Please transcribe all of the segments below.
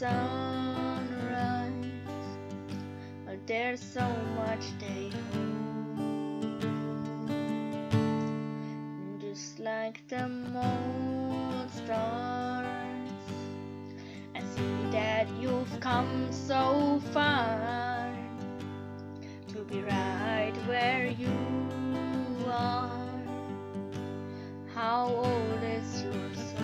sunrise, but there's so much they hold. Just like the moon stars, I see that you've come so far to be right where you are. How old is your soul?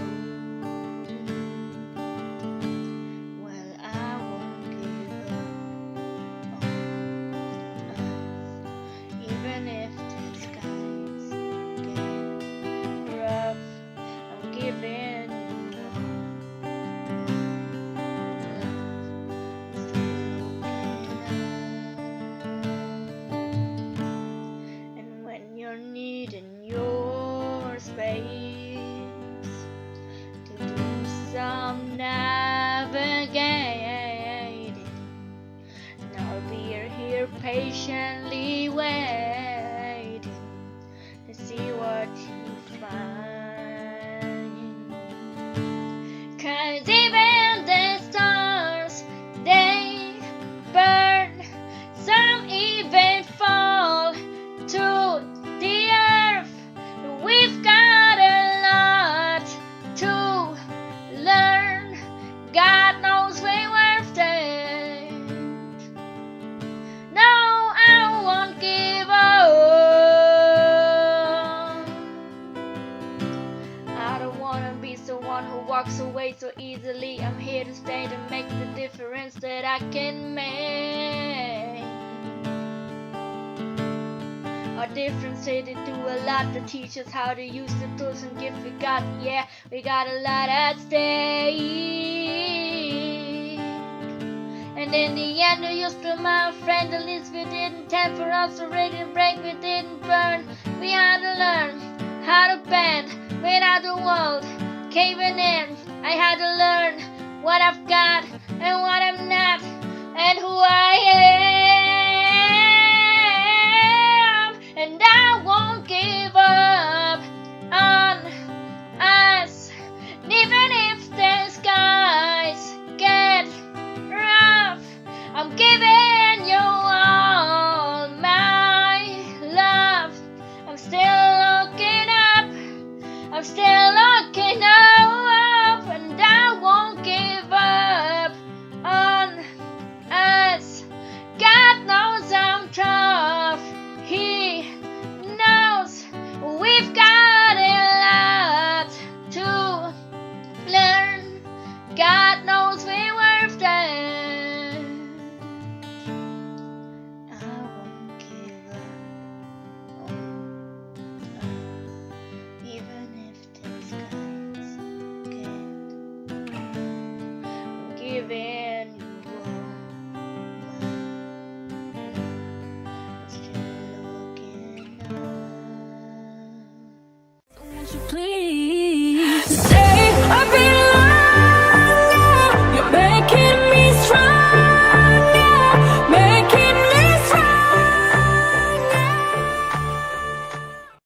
Well, I won't give up on us, even if the skies get rough. I'm giving you all love. And when you're needing your space to do some navigating, and I'll be here patiently waiting to see what you find. 'Cause even the stars, they burn, some even fall to the earth. We've got a lot to learn. God knows we worth it. No, I won't give up. I don't wanna be someone who walks away so easily. I'm here to stay to make the difference that I can make. Our difference they do a lot to teach us how to use the tools and gifts we got. Yeah, we got a lot at stake. And in the end, we used to my friend, the least we didn't tend for us to break, we didn't burn. We had to learn how to bend without the world caving in. I had to learn what I've got and what I'm not and who I am.